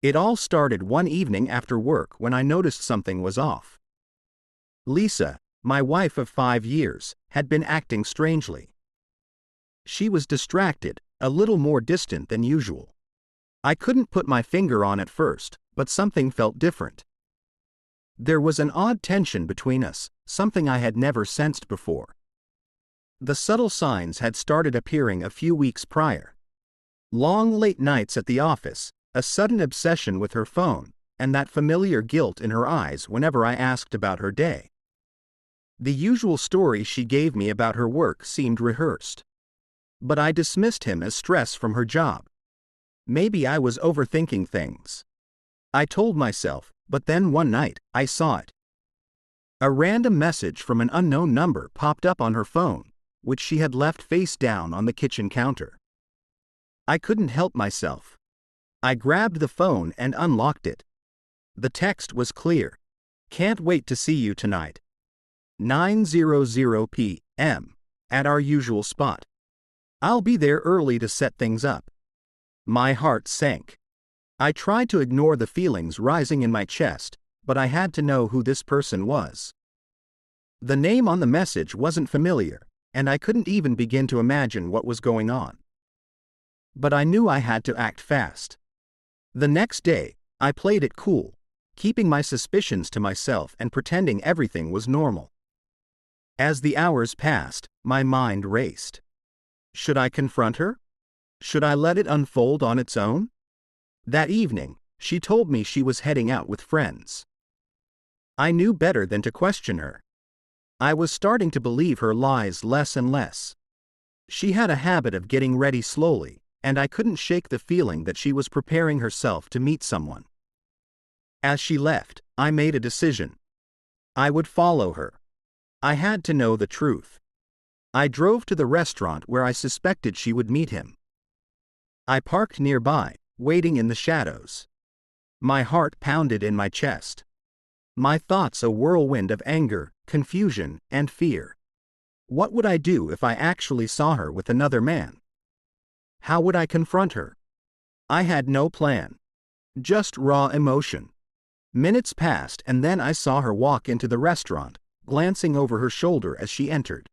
It all started one evening after work when I noticed something was off. Lisa, my wife of 5 years, had been acting strangely. She was distracted, a little more distant than usual. I couldn't put my finger on it first, but something felt different. There was an odd tension between us, something I had never sensed before. The subtle signs had started appearing a few weeks prior. Long late nights at the office, a sudden obsession with her phone, and that familiar guilt in her eyes whenever I asked about her day. The usual story she gave me about her work seemed rehearsed. But I dismissed him as stress from her job. Maybe I was overthinking things. I told myself, but then one night, I saw it. A random message from an unknown number popped up on her phone, which she had left face down on the kitchen counter. I couldn't help myself. I grabbed the phone and unlocked it. The text was clear. "Can't wait to see you tonight. 9:00 p.m. at our usual spot. I'll be there early to set things up." My heart sank. I tried to ignore the feelings rising in my chest, but I had to know who this person was. The name on the message wasn't familiar, and I couldn't even begin to imagine what was going on. But I knew I had to act fast. The next day, I played it cool, keeping my suspicions to myself and pretending everything was normal. As the hours passed, my mind raced. Should I confront her? Should I let it unfold on its own? That evening, she told me she was heading out with friends. I knew better than to question her. I was starting to believe her lies less and less. She had a habit of getting ready slowly, and I couldn't shake the feeling that she was preparing herself to meet someone. As she left, I made a decision. I would follow her. I had to know the truth. I drove to the restaurant where I suspected she would meet him. I parked nearby, waiting in the shadows. My heart pounded in my chest. My thoughts a whirlwind of anger, confusion, and fear. What would I do if I actually saw her with another man? How would I confront her? I had no plan. Just raw emotion. Minutes passed and then I saw her walk into the restaurant, glancing over her shoulder as she entered.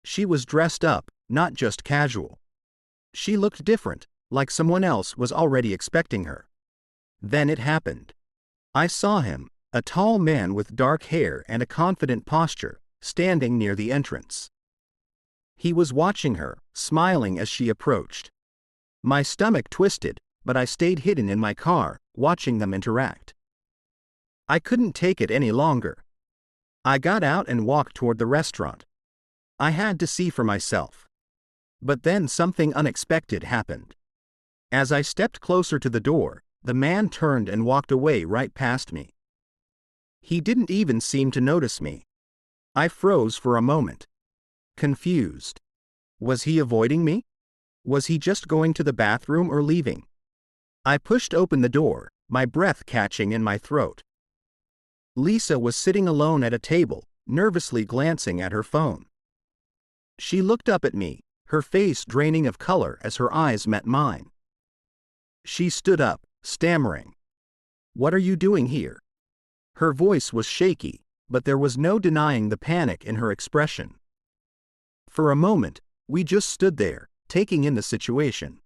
She was dressed up, not just casual. She looked different, like someone else was already expecting her. Then it happened. I saw him, a tall man with dark hair and a confident posture, standing near the entrance. He was watching her, smiling as she approached. My stomach twisted, but I stayed hidden in my car, watching them interact. I couldn't take it any longer. I got out and walked toward the restaurant. I had to see for myself. But then something unexpected happened. As I stepped closer to the door, the man turned and walked away right past me. He didn't even seem to notice me. I froze for a moment. Confused. Was he avoiding me? Was he just going to the bathroom or leaving? I pushed open the door, my breath catching in my throat. Lisa was sitting alone at a table, nervously glancing at her phone. She looked up at me, her face draining of color as her eyes met mine. She stood up, stammering. "What are you doing here?" Her voice was shaky, but there was no denying the panic in her expression. For a moment, we just stood there, taking in the situation.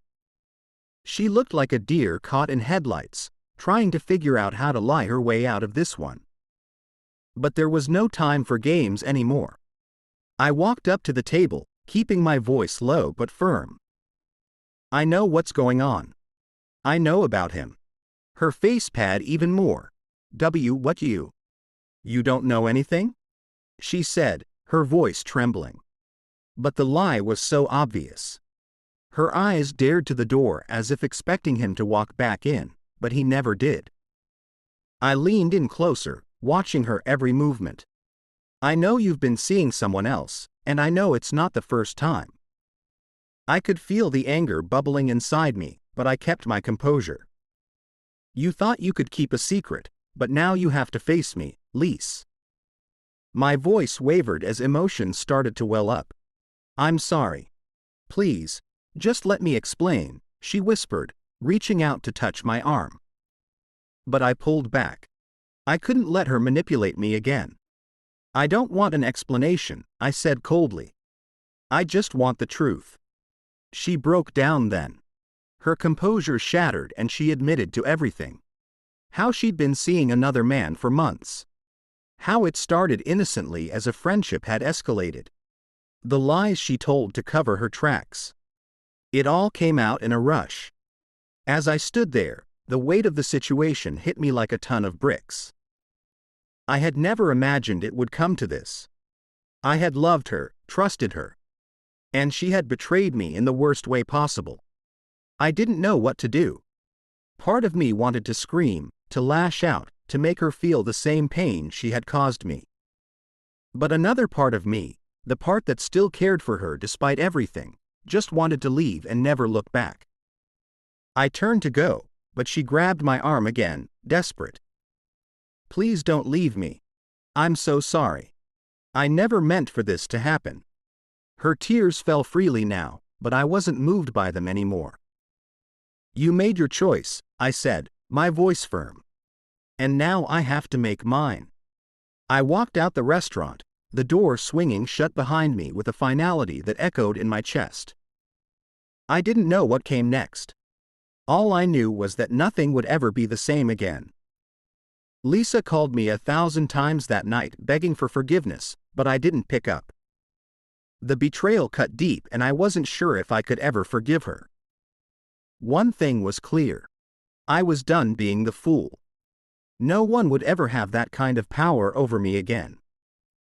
She looked like a deer caught in headlights, trying to figure out how to lie her way out of this one. But there was no time for games anymore. I walked up to the table, keeping my voice low but firm. "I know what's going on. I know about him." Her face pad even more. What you? You don't know anything?" she said, her voice trembling. But the lie was so obvious. Her eyes dared to the door as if expecting him to walk back in, but he never did. I leaned in closer, watching her every movement. "I know you've been seeing someone else, and I know it's not the first time." I could feel the anger bubbling inside me, but I kept my composure. "You thought you could keep a secret, but now you have to face me, Lise." My voice wavered as emotions started to well up. "I'm sorry. Please, just let me explain," she whispered, reaching out to touch my arm. But I pulled back. I couldn't let her manipulate me again. I don't want an explanation, I said coldly. I just want the truth. She broke down then. Her composure shattered and she admitted to everything. How she'd been seeing another man for months. How it started innocently as a friendship had escalated. The lies she told to cover her tracks. It all came out in a rush. As I stood there, the weight of the situation hit me like a ton of bricks. I had never imagined it would come to this. I had loved her, trusted her. And she had betrayed me in the worst way possible. I didn't know what to do. Part of me wanted to scream, to lash out, to make her feel the same pain she had caused me. But another part of me, the part that still cared for her despite everything, just wanted to leave and never look back. I turned to go, but she grabbed my arm again, desperate. Please don't leave me. I'm so sorry. I never meant for this to happen. Her tears fell freely now, but I wasn't moved by them anymore. You made your choice, I said, my voice firm. And now I have to make mine. I walked out the restaurant, the door swinging shut behind me with a finality that echoed in my chest. I didn't know what came next. All I knew was that nothing would ever be the same again. Lisa called me 1,000 times that night begging for forgiveness, but I didn't pick up. The betrayal cut deep and I wasn't sure if I could ever forgive her. One thing was clear. I was done being the fool. No one would ever have that kind of power over me again.